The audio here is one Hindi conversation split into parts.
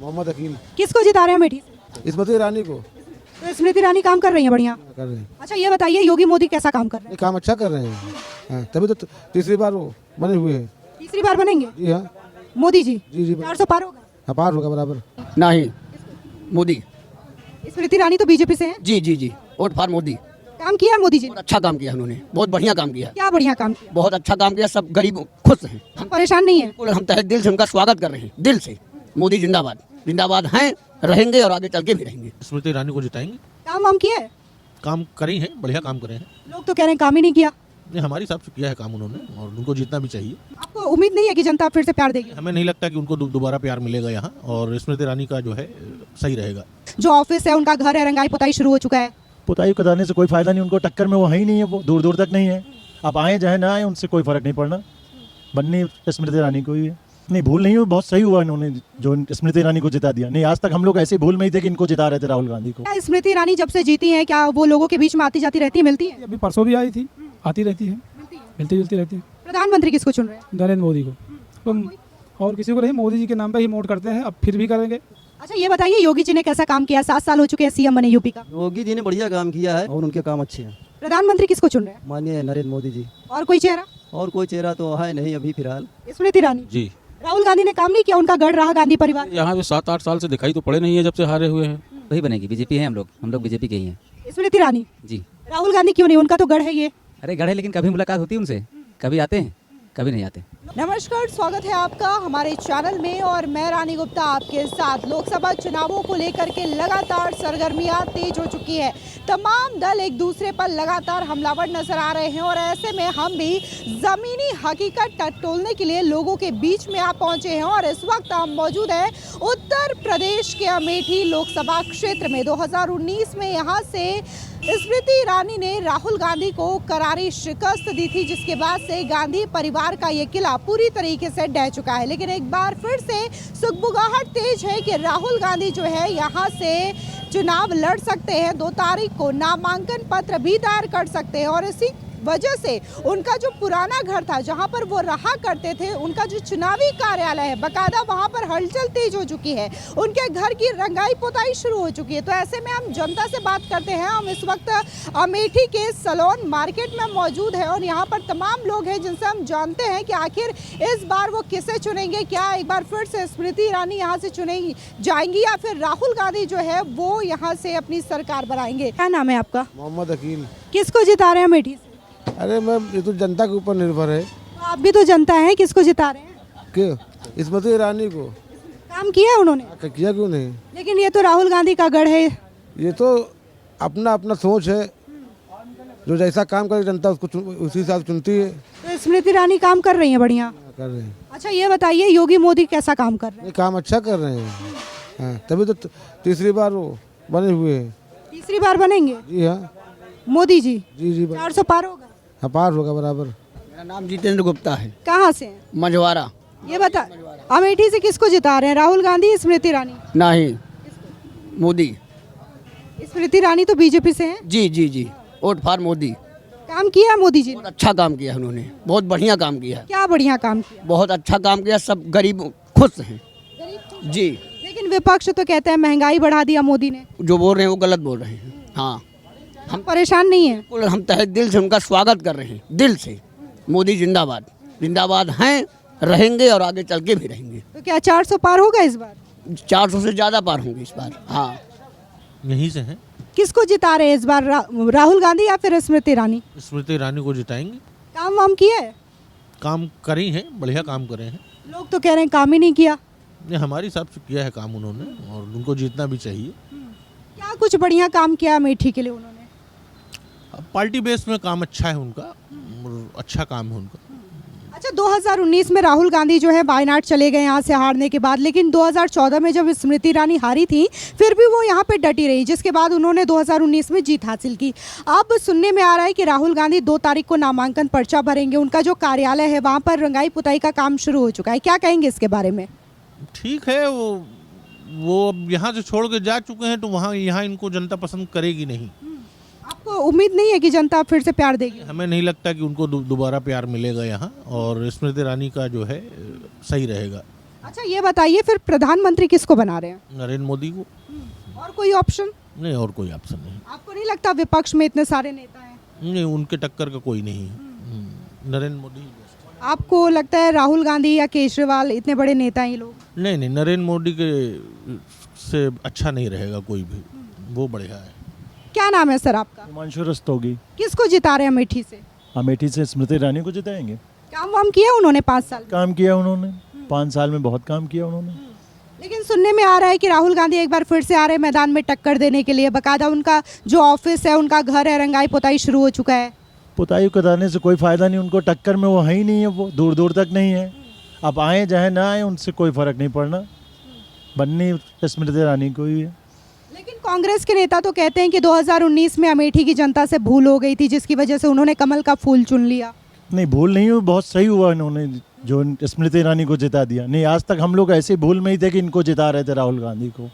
मोहम्मद अकील। किसको जिता रहे हैं अमेठी से? स्मृति ईरानी को। तो स्मृति ईरानी काम कर रही है बढ़िया। कर रहे हैं। अच्छा ये बताइए योगी मोदी कैसा काम कर रहे हैं? नहीं, काम अच्छा कर रहे हैं। हाँ, तभी तो तीसरी बार वो बने हुए हैं। तीसरी बार बनेंगे जी हाँ। मोदी जी? जी जी 400 पार होगा? हाँ, पार होगा बराबर। नहीं मोदी। स्मृति ईरानी तो बीजेपी से हैं। जी जी जी वोट फॉर मोदी। काम किया है मोदी जी ने? बहुत अच्छा काम किया उन्होंने, बहुत बढ़िया काम किया, क्या बढ़िया काम किया? बहुत अच्छा काम किया। सब गरीब खुश हैं। हम परेशान नहीं है? बिल्कुल, हम तहे दिल से उनका स्वागत कर रहे हैं, दिल से। मोदी जिंदाबाद, जिंदाबाद हैं, रहेंगे और आगे चल के भी रहेंगे। स्मृति ईरानी को जिताएंगे। काम वाम किया है? काम करी हैं, बढ़िया काम करे हैं। लोग तो कह रहे हैं काम ही नहीं किया। नहीं, हमारे हिसाब से किया है काम उन्होंने और उनको जीतना भी चाहिए। आपको उम्मीद नहीं है कि जनता फिर से प्यार देगी? हमें नहीं लगता कि उनको दोबारा प्यार मिलेगा यहाँ, और स्मृति ईरानी का जो है सही रहेगा। जो ऑफिस है उनका घर है, रंगाई पुताई शुरू हो चुका है। पुताई कराने से कोई फायदा नहीं, उनको टक्कर में वो है ही नहीं है, वो दूर दूर तक नहीं है। आप आए चाहे ना आए उनसे कोई फर्क नहीं पड़ना, बननी स्मृति ईरानी को ही है। नहीं भूल नहीं हुई, बहुत सही हुआ इन्होंने जो स्मृति ईरानी को जिता दिया। नहीं आज तक हम लोग ऐसे भूल में ही थे कि इनको जिता रहे थे राहुल गांधी को। क्या स्मृति ईरानी जब से जीती है क्या वो लोगों के बीच में आती जाती रहती है, मिलती है? अभी परसों भी आई थी, आती रहती है, मिलती जुलती रहती है। प्रधानमंत्री किसको चुन रहे हैं? नरेंद्र मोदी को। हम और किसी को नहीं, मोदी जी के नाम पे ही वोट करते हैं, अब फिर भी करेंगे। अच्छा ये बताइए योगी जी ने कैसा काम किया? 7 साल हो चुके हैं सीएम बने यूपी का। योगी जी ने बढ़िया काम किया है और उनके काम अच्छे हैं। प्रधानमंत्री किसको चुन रहे हैं? माननीय नरेंद्र मोदी जी। और कोई चेहरा? और कोई चेहरा तो है नहीं अभी फिलहाल। स्मृति ईरानी जी। राहुल गांधी ने काम नहीं किया? उनका गढ़ रहा गांधी परिवार। यहाँ पे 7-8 साल से दिखाई तो पड़े नहीं है जब से हारे हुए हैं। वही बनेगी, बीजेपी है, हम लोग बीजेपी के ही हैं। स्मृति ईरानी जी। राहुल गांधी क्यों नहीं? उनका तो गढ़ है ये। अरे गढ़ है, लेकिन कभी मुलाकात होती है उनसे? कभी आते हैं, कभी नहीं आते। नमस्कार, स्वागत है आपका हमारे चैनल में और मैं रानी गुप्ता आपके साथ। लोकसभा चुनावों को लेकर के लगातार सरगर्मियां तेज हो चुकी है। तमाम दल एक दूसरे पर लगातार हमलावर नजर आ रहे हैं और ऐसे में हम भी ज़मीनी हकीकत टटोलने के लिए लोगों के बीच में आ पहुंचे हैं और इस वक्त हम मौजूद हैं उत्तर प्रदेश के अमेठी लोकसभा क्षेत्र में। 2019 में यहाँ से स्मृति ईरानी ने राहुल गांधी को करारी शिकस्त दी थी, जिसके बाद से गांधी परिवार का ये किला पूरी तरीके से ढह चुका है। लेकिन एक बार फिर से सुगबुगाहट तेज है कि राहुल गांधी जो है यहाँ से चुनाव लड़ सकते हैं। 2 तारीख को नामांकन पत्र भी दायर कर सकते हैं और इसी वजह से उनका जो पुराना घर था जहां पर वो रहा करते थे, उनका जो चुनावी कार्यालय है बकायदा वहां पर हलचल तेज हो चुकी है। उनके घर की रंगाई पुताई शुरू हो चुकी है। तो ऐसे में हम जनता से बात करते हैं। हम इस वक्त अमेठी के सलोन मार्केट में मौजूद है और यहाँ पर तमाम लोग हैं जिनसे हम जानते हैं कि आखिर इस बार वो किसे चुनेंगे। क्या एक बार फिर से स्मृति ईरानी यहाँ से चुनेगी जाएंगी या फिर राहुल गांधी जो है वो यहाँ से अपनी सरकार बनाएंगे? क्या नाम है आपका? मोहम्मद अकील। किसको जिता रहे हैं अमेठी से? अरे मैम, ये तो जनता के ऊपर निर्भर है। तो आप भी तो जनता है, किसको जिता रहे हैं? क्यों? स्मृति ईरानी को। काम किया है उन्होंने? किया क्यों नहीं? लेकिन ये तो राहुल गांधी का गढ़ है। ये तो अपना अपना सोच है, जो जैसा काम करे जनता उसको उसी हिसाब से चुनती है। तो स्मृति ईरानी काम कर रही है बढ़िया। कर रहे हैं। अच्छा ये बताइए योगी मोदी कैसा काम कर रहे नहीं, काम अच्छा कर रहे हैं। हाँ, तभी तो तीसरी बार वो बने हुए हैं। हैं? तीसरी बार बनेंगे जी हाँ। मोदी जी? जी जी 400 पार होगा? हाँ, पार होगा बराबर। मेरा नाम जितेंद्र गुप्ता है। कहाँ से हैं? मझवारा। ये बता अमेठी से किसको जिता रहे हैं, राहुल गांधी स्मृति ईरानी? नहीं मोदी। स्मृति ईरानी तो बीजेपी से हैं। जी जी जी वोट फॉर मोदी। काम किया है मोदी जी ने? बहुत अच्छा काम किया उन्होंने, बहुत बढ़िया काम किया, क्या बढ़िया काम किया? बहुत अच्छा काम किया। सब गरीब खुश हैं। जी। लेकिन विपक्ष तो कहते हैं महंगाई बढ़ा दिया मोदी ने। जो बोल रहे हैं वो गलत बोल रहे हैं। हाँ, हम परेशान नहीं है? बिल्कुल, हम तहे दिल से उनका स्वागत कर रहे हैं, दिल से। मोदी जिंदाबाद, जिंदाबाद हैं, रहेंगे और आगे चल के भी रहेंगे। तो क्या 400 पार होगा इस बार? 400 से ज़्यादा पार होंगे इस बार। हाँ। यहीं से हैं। किसको जिता रहे हैं इस बार, राहुल गांधी या फिर स्मृति ईरानी? स्मृति ईरानी को जिताएंगे। काम वाम किया है? काम करी हैं, बढ़िया काम करे हैं। लोग तो कह रहे हैं काम ही नहीं किया। नहीं, हमारे हिसाब से किया है काम उन्होंने और उनको जीतना भी चाहिए। क्या कुछ बढ़िया काम किया अमेठी के लिए उन्होंने? अब पार्टी बेस में काम अच्छा है उनका, और अच्छा काम है उनका। अच्छा 2019 में राहुल गांधी जो है वायनाड चले गए यहाँ से हारने के बाद, लेकिन 2014 में जब स्मृति ईरानी हारी थी फिर भी वो यहाँ पे डटी रही, जिसके बाद उन्होंने 2019 में जीत हासिल की। अब सुनने में आ रहा है कि राहुल गांधी 2 तारीख को नामांकन पर्चा भरेंगे। उनका जो कार्यालय है वहाँ पर रंगाई पुताई का काम शुरू हो चुका है। क्या कहेंगे इसके बारे में? ठीक है, वो अब यहाँ से छोड़ के जा चुके हैं तो वहाँ यहाँ इनको जनता पसंद करेगी नहीं। आपको उम्मीद नहीं है कि जनता फिर से प्यार देगी? हमें नहीं लगता कि उनको दोबारा प्यार मिलेगा यहाँ, और स्मृति ईरानी का जो है सही रहेगा। अच्छा ये बताइए फिर प्रधानमंत्री किसको बना रहे हैं? नरेंद्र मोदी को। और कोई ऑप्शन? नहीं, और कोई ऑप्शन नहीं। आपको नहीं लगता विपक्ष में इतने सारे नेता हैं? नहीं, उनके टक्कर का कोई नहीं है। नरेंद्र मोदी ही best है। आपको लगता है राहुल गांधी या केजरीवाल इतने बड़े नेता हैं ये लोग? नहीं नहीं, नरेंद्र मोदी के से अच्छा नहीं रहेगा कोई भी, वो बढ़िया है। क्या नाम है सर आपका? हिमांशु रस्तोगी। किसको जिता रहे हैं अमेठी से? अमेठी से स्मृति ईरानी को जिताएंगे। काम वाम किया उन्होंने 5 साल में? काम किया उन्होंने, 5 साल में बहुत काम किया उन्होंने। लेकिन सुनने में आ रहा है कि राहुल गांधी एक बार फिर से आ रहे हैं मैदान में टक्कर देने के लिए। बकायदा उनका जो ऑफिस है, उनका घर है, रंगाई पुताई शुरू हो चुका है। पुताई कराने से कोई फ़ायदा नहीं, उनको टक्कर में वो है ही नहीं है, वो दूर दूर तक नहीं है। अब आए चाहे ना आए उनसे कोई फ़र्क नहीं पड़ना, बननी स्मृति ईरानी को ही है। लेकिन कांग्रेस के नेता तो कहते हैं कि 2019 में अमेठी की जनता से भूल हो गई थी, जिसकी वजह से उन्होंने कमल का फूल चुन लिया। नहीं, भूल नहीं हुई, बहुत सही हुआ इन्होंने जो स्मृति ईरानी को जिता दिया। नहीं, आज तक हम लोग ऐसे भूल में ही थे कि इनको जिता रहे थे राहुल गांधी को।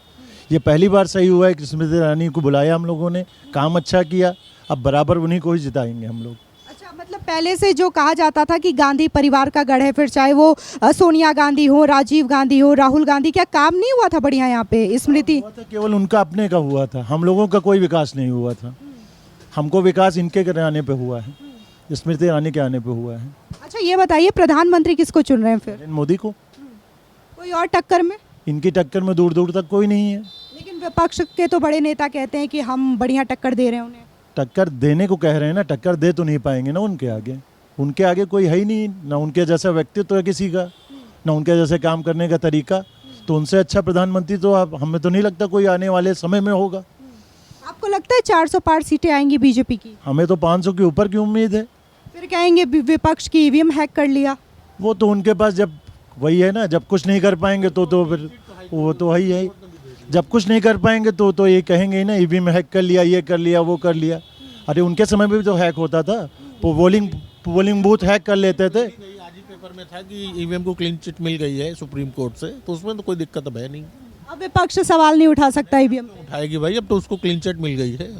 ये पहली बार सही हुआ है कि स्मृति ईरानी को बुलाया हम लोगों ने, काम अच्छा किया, अब बराबर उन्हीं को ही जिताएंगे हम लोग। अच्छा, मतलब पहले से जो कहा जाता था कि गांधी परिवार का गढ़ है, फिर चाहे वो सोनिया गांधी हो, राजीव गांधी हो, राहुल गांधी, क्या काम नहीं हुआ था बढ़िया यहाँ पे? स्मृति हुआ था, केवल उनका अपने का हुआ था, हम लोगों का कोई विकास नहीं हुआ था। हमको विकास इनके आने पे हुआ है, स्मृति ईरानी के आने पे हुआ है। अच्छा ये बताइए प्रधानमंत्री किसको चुन रहे हैं फिर? नरेंद्र मोदी को। कोई और टक्कर में? इनकी टक्कर में दूर दूर तक कोई नहीं है। लेकिन विपक्ष के तो बड़े नेता कहते हैं कि हम बढ़िया टक्कर दे रहे हैं उन्हें। टक्कर देने को कह रहे हैं ना, टक्कर दे तो नहीं पाएंगे ना उनके आगे कोई है ही नहीं, ना उनके जैसा व्यक्तित्व है किसी का, ना उनके जैसे काम करने का तरीका। तो उनसे अच्छा प्रधानमंत्री तो अब हमें तो नहीं लगता कोई आने वाले समय में होगा। आपको लगता है 400 पार सीटें आएंगी बीजेपी की? हमें तो 500 के ऊपर की उम्मीद है। फिर कहेंगे विपक्ष की ईवीएम हैक कर लिया। वो तो उनके पास जब वही है ना, जब कुछ नहीं कर पाएंगे तो फिर वो तो वही है, जब कुछ नहीं कर पाएंगे तो ये कहेंगे ही ना ईवीएम हैक कर लिया, ये कर लिया, वो कर लिया। अरे उनके समय में भी तो हैक होता था, पोलिंग बूथ हैक कर लेते थे। आज ही पेपर में था कि ईवीएम को क्लीन चिट मिल गई है सुप्रीम कोर्ट से, तो उसमें तो कोई दिक्कत अब है नहीं। अब विपक्ष सवाल नहीं उठा सकता ईवीएम? उठाएगी भाई, अब तो उसको क्लीन चिट मिल गई है।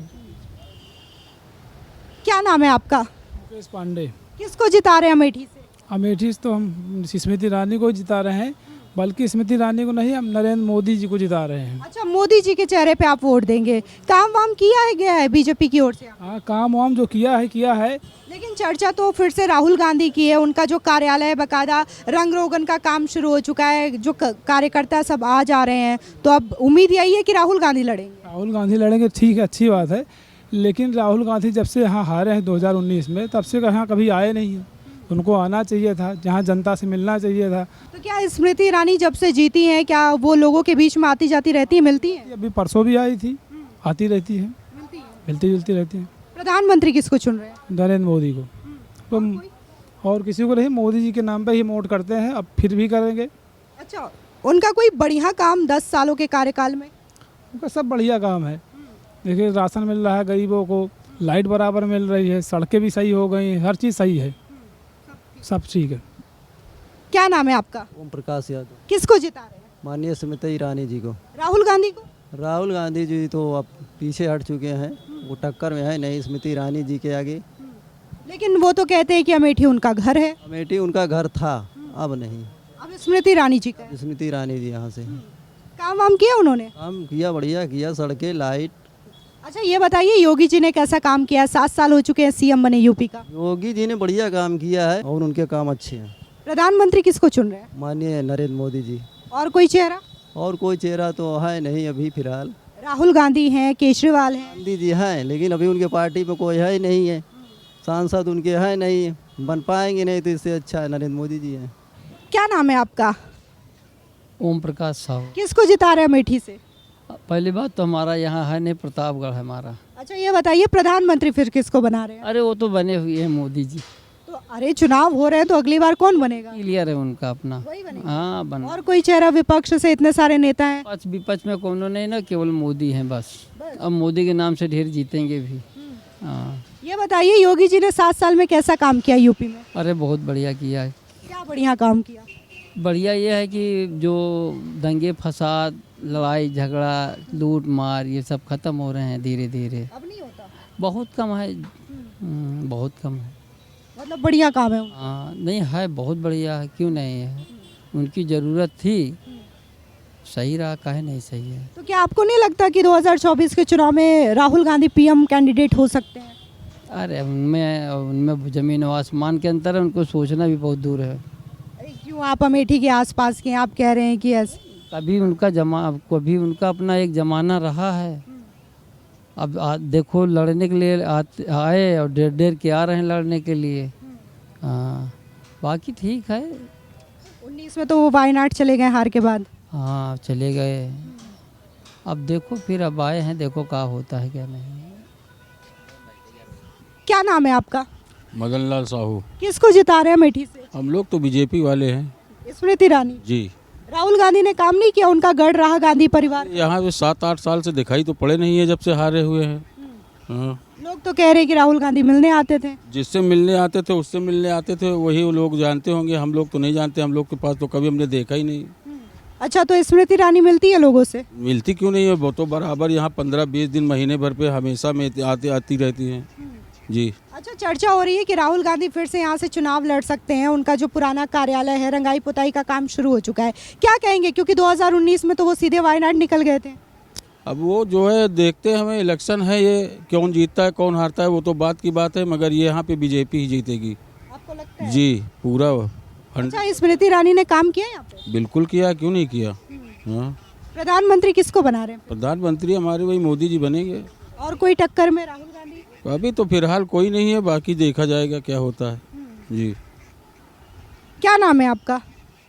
क्या नाम है आपका? मुकेश पांडे। किसको जिता रहे हैं अमेठी से? अमेठी से तो हम स्मृति ईरानी को जिता रहे हैं, बल्कि स्मृति ईरानी को नहीं, हम नरेंद्र मोदी जी को जिता रहे हैं। अच्छा, मोदी जी के चेहरे पे आप वोट देंगे। काम वाम किया है गया है बीजेपी की ओर से? हाँ, काम वाम जो किया है। लेकिन चर्चा तो फिर से राहुल गांधी की है। उनका जो कार्यालय है बकायदा रंग रोगन का काम शुरू हो चुका है, जो कार्यकर्ता सब आ जा रहे हैं। तो अब उम्मीद यही है कि राहुल गांधी लड़ेंगे। राहुल गांधी लड़ेंगे, ठीक है, अच्छी बात है। लेकिन राहुल गांधी जब से यहाँ हारे हैं 2019 में, तब से यहाँ कभी आए नहीं हैं। उनको आना चाहिए था, जहाँ जनता से मिलना चाहिए था। तो क्या स्मृति ईरानी जब से जीती हैं, क्या वो लोगों के बीच में आती जाती रहती है, मिलती है? अभी परसों भी आई थी, आती रहती है, मिलती जुलती रहती है। प्रधानमंत्री किसको चुन रहे हैं? नरेंद्र मोदी को। तो और किसी को नहीं, मोदी जी के नाम पे ही वोट करते हैं, अब फिर भी करेंगे। अच्छा, उनका कोई बढ़िया काम 10 सालों के कार्यकाल में? उनका सब बढ़िया काम है। देखिए, राशन मिल रहा है गरीबों को, लाइट बराबर मिल रही है, सड़कें भी सही हो गई हैं, हर चीज़ सही है, सब ठीक है। क्या नाम है आपका? ओम प्रकाश यादव। किसको जिता रहे हैं? माननीय स्मृति ईरानी जी को। राहुल गांधी को? राहुल गांधी जी तो अब पीछे हट चुके हैं, वो टक्कर में है नहीं स्मृति ईरानी जी के आगे। लेकिन वो तो कहते हैं कि अमेठी उनका घर है। अमेठी उनका घर था, अब नहीं, अब स्मृति ईरानी जी का है। स्मृति ईरानी जी यहाँ से काम वाम किया उन्होंने? काम किया, बढ़िया किया, सड़कें, लाइट। अच्छा ये बताइए योगी जी ने कैसा काम किया? 7 साल हो चुके हैं सीएम बने यूपी का। योगी जी ने बढ़िया काम किया है और उनके काम अच्छे हैं। प्रधानमंत्री किसको चुन रहे हैं? माननीय नरेंद्र मोदी जी। और कोई चेहरा? और कोई चेहरा तो है नहीं अभी फिलहाल। राहुल गांधी हैं, केजरीवाल हैं। गांधी जी हैं, लेकिन अभी उनके पार्टी में कोई है ही नहीं है, सांसद उनके है नहीं, बन पाएंगे नहीं, तो इससे अच्छा है नरेंद्र मोदी जी हैं। क्या नाम है आपका? ओम प्रकाश साहू। किसको जिता रहे हैं अमेठी से? पहली बात तो हमारा यहाँ है नहीं, प्रतापगढ़ है हमारा। अच्छा ये बताइए प्रधानमंत्री फिर किसको बना रहे हैं? अरे वो तो बने हुए हैं मोदी जी। तो अरे चुनाव हो रहे हैं तो अगली बार कौन बनेगा? क्लियर है उनका अपना। वही बनेगा। हाँ बन। और कोई चेहरा विपक्ष से? इतने सारे नेता हैं। विपक्ष में कोनो नहीं ना, केवल मोदी हैं बस। अब मोदी के नाम से ढेर जीतेंगे भी। हाँ। ये बताइए योगी जी ने 7 साल में कैसा काम किया यूपी में? अरे बहुत बढ़िया किया है। क्या बढ़िया काम किया? बढ़िया ये है कि जो दंगे फसाद, लड़ाई झगड़ा, लूट मार, ये सब खत्म हो रहे हैं धीरे धीरे। अब नहीं होता? बहुत कम है, बहुत कम है। मतलब बढ़िया काम है। हाँ नहीं है, बहुत बढ़िया है, क्यों नहीं है। उनकी ज़रूरत थी, सही रहा, काहे नहीं सही है। तो क्या आपको नहीं लगता कि 2024 के चुनाव में राहुल गांधी पीएम कैंडिडेट हो सकते हैं? अरे उनमें उनमें ज़मीन और आसमान के अंतर है, उनको सोचना भी बहुत दूर है। क्यों, आप अमेठी के आसपास के हैं, आप कह रहे हैं कि ऐसे? कभी उनका अपना एक ज़माना रहा है। अब देखो लड़ने के लिए आए और डेढ़ के आ रहे हैं लड़ने के लिए। हाँ, बाकी ठीक है। 19 में तो वो वायनाड चले गए हार के बाद। हाँ, चले गए। अब देखो फिर अब आए हैं, देखो क्या होता है क्या नहीं। क्या नाम है आपका? मदन लाल साहू। किसको जिता रहे हैं अमेठी से? हम लोग तो बीजेपी वाले हैं। स्मृति ईरानी जी। राहुल गांधी ने काम नहीं किया, उनका गढ़ रहा गांधी परिवार। यहाँ पे 7-8 साल से दिखाई तो पड़े नहीं है जब से हारे हुए हैं। हाँ। लोग तो कह रहे हैं कि राहुल गांधी मिलने आते थे। जिससे मिलने आते थे उससे मिलने आते थे, वही वो लोग जानते होंगे, हम लोग तो नहीं जानते। हम लोग के पास तो कभी हमने देखा ही नहीं। अच्छा, तो स्मृति ईरानी मिलती है लोगों से? मिलती क्यों नहीं है, वो तो बराबर यहाँ 15-20 दिन महीने भर पे हमेशा में आती रहती हैं। जी। अच्छा, चर्चा हो रही है कि राहुल गांधी फिर से यहाँ से चुनाव लड़ सकते हैं। उनका जो पुराना कार्यालय है, रंगाई पुताई का काम शुरू हो चुका है, क्या कहेंगे? क्योंकि 2019 में तो वो सीधे वायनाड निकल गए थे। अब वो जो है देखते हैं, हमें इलेक्शन है, ये कौन जीतता है कौन हारता है वो तो बात की बात है, मगर ये यहाँ पे बीजेपी ही जीतेगी। आपको लगता है? जी, पूरा। अच्छा, स्मृति ईरानी ने काम किया यहाँ पे? बिल्कुल किया, क्यों नहीं किया। हाँ। प्रधानमंत्री किसको बना रहे हैं? प्रधानमंत्री हमारे वही मोदी जी बनेंगे। और कोई टक्कर में राहुल गांधी? अभी तो फिलहाल कोई नहीं है, बाकी देखा जाएगा क्या होता है। जी। क्या नाम है आपका?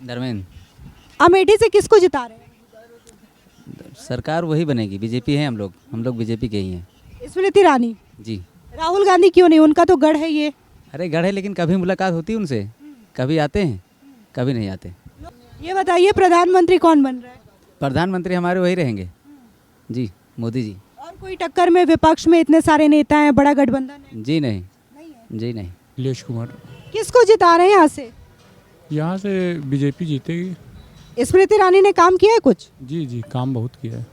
धर्मेंद्र। अमेठी से किसको जिता रहे हैं? सरकार वही बनेगी, बीजेपी है, हम लोग बीजेपी के ही हैं। स्मृति ईरानी जी। राहुल गांधी क्यों नहीं? उनका तो गढ़ है ये। अरे गढ़ है, लेकिन कभी मुलाकात होती है उनसे? कभी आते हैं, कभी नहीं आते। ये बताइए, प्रधानमंत्री कौन बन रहा है? प्रधानमंत्री हमारे वही रहेंगे जी, मोदी जी। और कोई टक्कर में? विपक्ष में इतने सारे नेता हैं, बड़ा गठबंधन है। जी नहीं, जी नहीं। नीलेश कुमार। किसको जिता रहे हैं यहाँ से? यहाँ से बीजेपी जीतेगी। स्मृति ईरानी ने काम किया है कुछ? जी, काम बहुत किया है।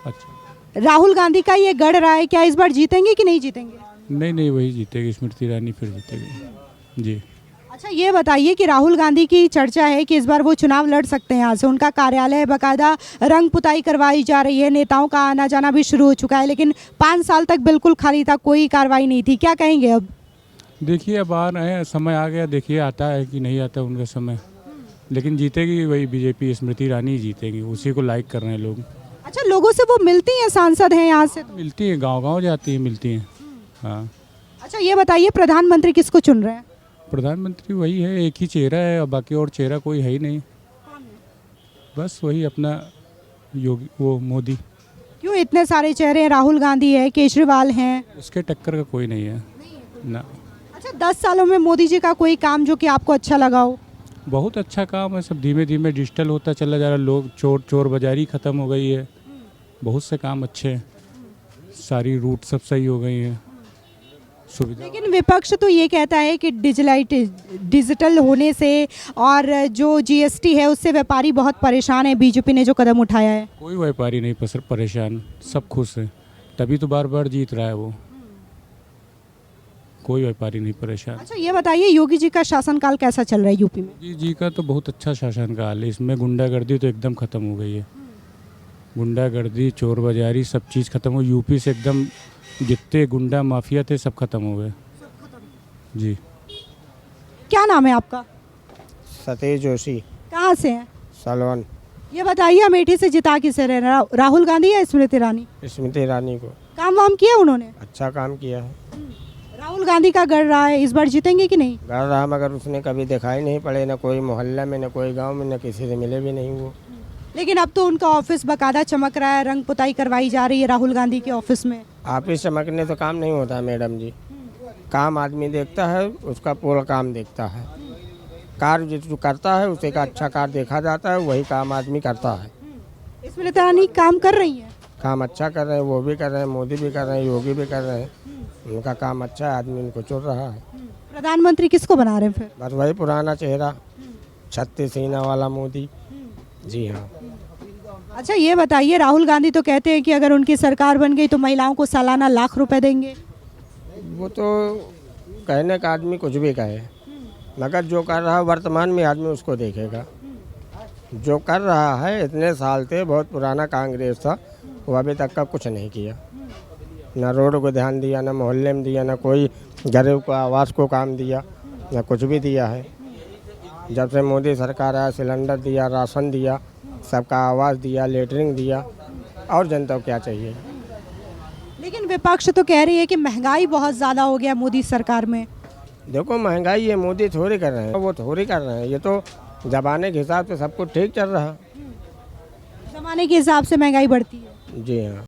अच्छा। राहुल गांधी का ये गढ़ रहा है, क्या इस बार जीतेंगे कि नहीं जीतेंगे? नहीं, वही जीतेगी, स्मृति ईरानी फिर जीतेगी। जी। अच्छा, ये बताइए कि राहुल गांधी की चर्चा है कि इस बार वो चुनाव लड़ सकते हैं यहाँ से। उनका कार्यालय बाकायदा रंग पुताई करवाई जा रही है, नेताओं का आना जाना भी शुरू हो चुका है, लेकिन 5 साल तक बिल्कुल खाली था, कोई कार्रवाई नहीं थी। क्या कहेंगे अब? देखिए अब आ रहे हैं, समय आ गया, देखिए आता है कि नहीं आता उनका समय, लेकिन जीतेगी वही बीजेपी, स्मृति ईरानी जीतेगी, उसी को लाइक कर रहे हैं लोग। अच्छा, लोगों से वो मिलती हैं, सांसद हैं यहाँ से? मिलती हैं, गांव जाती हैं, मिलती हैं। हाँ। अच्छा, ये बताइए, प्रधानमंत्री किसको चुन रहे हैं? प्रधानमंत्री वही है, एक ही चेहरा है और बाकी और चेहरा कोई है ही नहीं। बस वही अपना योगी, वो मोदी। क्यों इतने सारे चेहरे हैं? राहुल गांधी है, केजरीवाल हैं। उसके टक्कर का कोई नहीं है ना। अच्छा, 10 सालों में मोदी जी का कोई काम जो कि आपको अच्छा लगा हो? बहुत अच्छा काम है, सब धीमे धीमे डिजिटल होता चला जा रहा है, लोग चोर बाजारी ख़त्म हो गई है, बहुत से काम अच्छे हैं, सारी रूट सब सही हो गई हैं, सुविधा। लेकिन विपक्ष तो ये कहता है कि डिजिटल होने से और जो जीएसटी है उससे व्यापारी बहुत परेशान है, बीजेपी ने जो कदम उठाया है। कोई व्यापारी नहीं परेशान, सब खुश है, तभी तो बार बार जीत रहा है वो, कोई व्यापारी नहीं परेशान। अच्छा, ये बताइए, योगी जी का शासनकाल कैसा चल रहा है यूपी में? जी का तो बहुत अच्छा शासनकाल है, इसमें गुंडागर्दी तो एकदम ख़त्म हो गई है, गुंडागर्दी चोर बाजारी सब चीज़ खत्म हो, यूपी से एकदम जितने गुंडा माफिया थे सब खत्म हो गए। जी। क्या नाम है आपका? सतीश जोशी। कहाँ से हैं? सलवन। ये बताइए, अमेठी से जिता किसे रहे, राहुल गांधी या स्मृति ईरानी? स्मृति ईरानी को। काम वाम किया उन्होंने? अच्छा काम किया है। राहुल गांधी का गढ़ रहा है, इस बार जीतेंगे कि नहीं? गढ़ रहा, मगर उसने कभी दिखाई नहीं पड़े, न कोई मोहल्ला में, न कोई गांव में, न किसी से मिले भी नहीं वो। लेकिन अब तो उनका ऑफिस बाकायदा चमक रहा है, रंग पुताई करवाई जा रही है राहुल गांधी के ऑफिस में। ऑफिस चमकने तो काम नहीं होता है मैडम जी, काम आदमी देखता है, उसका पूरा काम देखता है, कार्य जो करता है उसे का अच्छा कार्य देखा जाता है, वही काम आदमी करता है। स्मृति ईरानी काम कर रही है, काम अच्छा कर रहे हैं, वो भी कर रहे हैं, मोदी भी कर रहे हैं, योगी भी कर रहे हैं, उनका काम अच्छा है, आदमी उनको चुन रहा है। प्रधानमंत्री किसको बना रहे हैं फिर? बस वही पुराना चेहरा, 36 सीना वाला मोदी। जी हाँ। अच्छा, ये बताइए, राहुल गांधी तो कहते हैं कि अगर उनकी सरकार बन गई तो महिलाओं को सालाना लाख रुपए देंगे। वो तो कहने का आदमी कुछ भी कहे, मगर जो कर रहा है वर्तमान में आदमी उसको देखेगा। जो कर रहा है इतने साल से, बहुत पुराना कांग्रेस था, वो अभी तक का कुछ नहीं किया। ना रोड को ध्यान दिया, ना मोहल्ले में दिया, ना कोई गरीब को आवास को काम दिया, ना कुछ भी दिया है। जब से मोदी सरकार आया, सिलेंडर दिया, राशन दिया, सबका आवास दिया, लेटरिन दिया, और जनता को क्या चाहिए। लेकिन विपक्ष तो कह रही है कि महंगाई बहुत ज़्यादा हो गया मोदी सरकार में। देखो महंगाई ये मोदी थोड़ी कर रहे हैं, वो थोड़ी कर रहे हैं, ये तो ज़माने के हिसाब से सब कुछ ठीक चल रहा है। ज़माने के हिसाब से महंगाई बढ़ती है। जी हाँ।